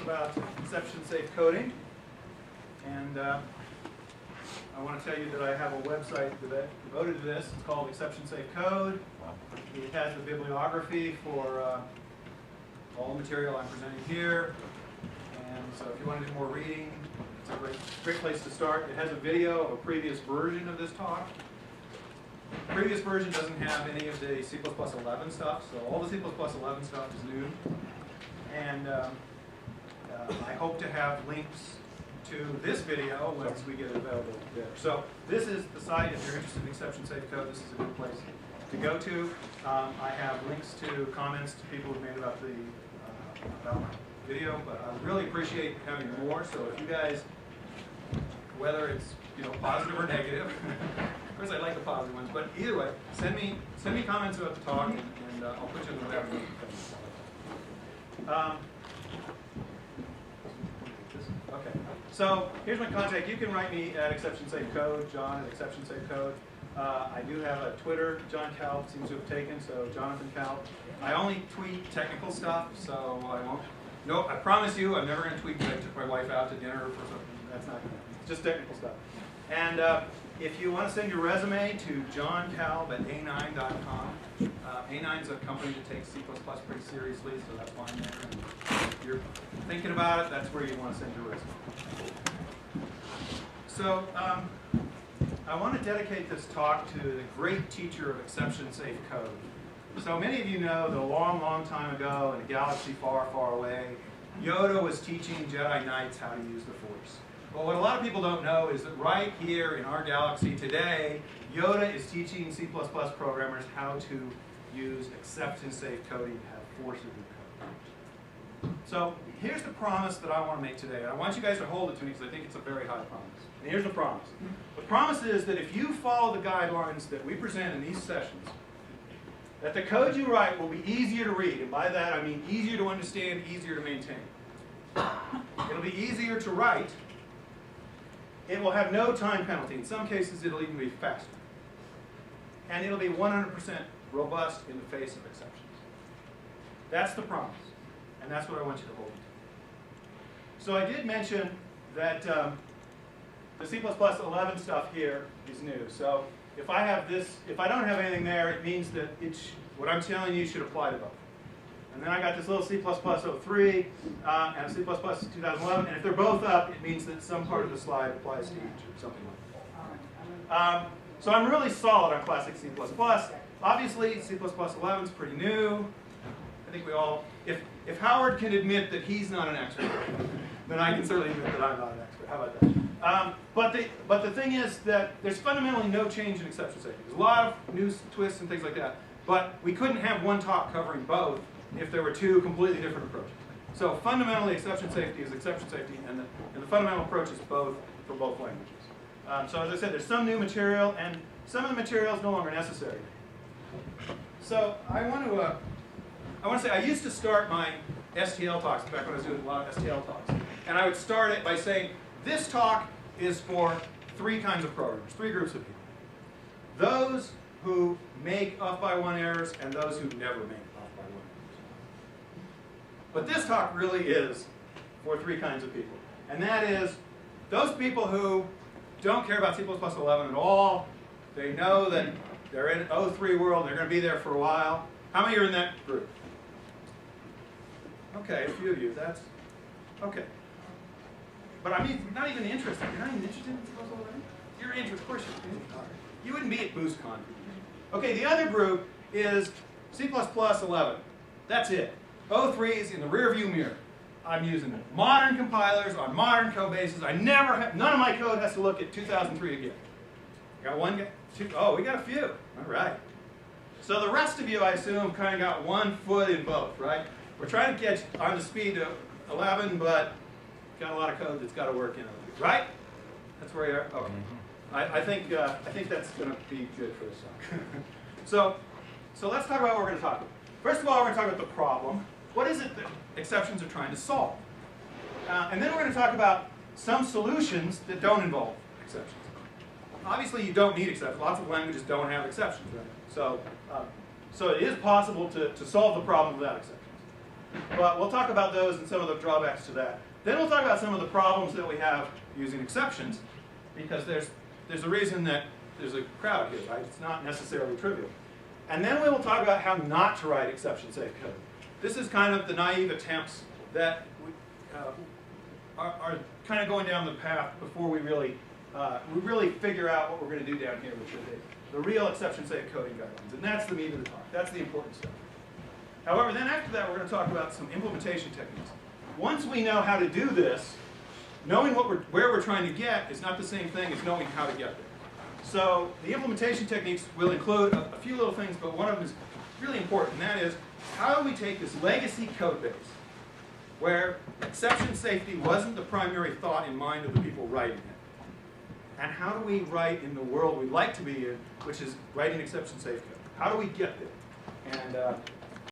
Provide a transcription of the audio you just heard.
about exception-safe coding. And I want to tell you that I have a website devoted to this. It's called Exception Safe Code. It has the bibliography for all the material I'm presenting here. And so if you want to do more reading, it's a great place to start. It has a video of a previous version of this talk. The previous version doesn't have any of the C++11 stuff, so all the C++11 stuff is new. And I hope to have links to this video once we get it available there. So this is the site. If you're interested in exception-safe code, this is a good place to go to. I have links to comments to people who've made about my video, but I really appreciate having more. So if you guys, whether it's positive or negative, of course I like the positive ones, but either way, send me comments about the talk, and I'll put you in the web. Okay, so here's my contact. You can write me at Exception Safe Code, John at Exception Safe Code. I do have a Twitter, John Kalb seems to have taken, so Jonathan Kalb. I only tweet technical stuff, so I won't. No, I promise you, I'm never going to tweet that I took my wife out to dinner or something. That's not going to happen. It's just technical stuff. And if you want to send your resume to johnkalb at a9.com, A9 is a company that takes C++ pretty seriously, so that's why I'm there. And if you're thinking about it, that's where you want to send your resume. So I want to dedicate this talk to the great teacher of exception-safe code. So many of you know that a long, long time ago in a galaxy far, far away, Yoda was teaching Jedi Knights how to use the Force. But what a lot of people don't know is that right here in our galaxy today, Yoda is teaching C++ programmers how to use exception-safe coding to have forces in code. So here's the promise that I want to make today. I want you guys to hold it to me because I think it's a very high promise. And here's the promise. The promise is that if you follow the guidelines that we present in these sessions, that the code you write will be easier to read. And by that I mean easier to understand, easier to maintain. It'll be easier to write. It will have no time penalty. In some cases, it'll even be faster. And it'll be 100% robust in the face of exceptions. That's the promise. And that's what I want you to hold to. So I did mention that the C++11 stuff here is new. So if I have this, if I don't have anything there, it means that what I'm telling you should apply to both. And then I got this little C++03 and a C++ 2011, and if they're both up, it means that some part of the slide applies to each, or something like that. So I'm really solid on classic C++. Obviously, C++11 is pretty new. I think we all, if Howard can admit that he's not an expert, then I can certainly admit that I'm not an expert. How about that? But the thing is that there's fundamentally no change in exception safety. There's a lot of new twists and things like that, but we couldn't have one talk covering both if there were two completely different approaches. So fundamentally, exception safety is exception safety, and the fundamental approach is both for both languages. So as I said, there's some new material, and some of the material is no longer necessary. So I want to say I used to start my STL talks back when I was doing a lot of STL talks, and I would start it by saying this talk is for three kinds of programmers, three groups of people: those who make off-by-one errors and those who never make off-by-one errors. But this talk really is for three kinds of people, and that is those people who don't care about C++11 at all. They know that they're in 03 world, and they're going to be there for a while. How many are in that group? Okay, a few of you. That's okay. But I mean, not even interested. You're not even interested in C++11? You're interested, of course you're interested. You wouldn't be at BoostCon. Okay, the other group is C++11. That's it. 03 is in the rearview mirror. I'm using it. Modern compilers on modern code bases. None of my code has to look at 2003 again. Got one guy? Two? Oh, we got a few. All right. So the rest of you, I assume, kind of got 1 foot in both, right? We're trying to catch on the speed of 11, but got a lot of code that's got to work in it, right? That's where you are. Okay. I think that's going to be good for this talk. So let's talk about what we're going to talk about. First of all, we're going to talk about the problem. What is it that exceptions are trying to solve? And then we're going to talk about some solutions that don't involve exceptions. Obviously, you don't need exceptions. Lots of languages don't have exceptions, right? So it is possible to solve the problem without exceptions. But we'll talk about those and some of the drawbacks to that. Then we'll talk about some of the problems that we have using exceptions, because there's a reason that there's a crowd here, right? It's not necessarily trivial. And then we will talk about how not to write exception-safe code. This is kind of the naive attempts that are kind of going down the path before we really figure out what we're going to do down here, which are the real exception-safe coding guidelines. And that's the meat of the talk. That's the important stuff. However, then after that, we're going to talk about some implementation techniques. Once we know how to do this, knowing where we're trying to get is not the same thing as knowing how to get there. So the implementation techniques will include a few little things, but one of them is really important, and that is, how do we take this legacy code base, where exception safety wasn't the primary thought in mind of the people writing it, and how do we write in the world we'd like to be in, which is writing exception safe code? How do we get there? And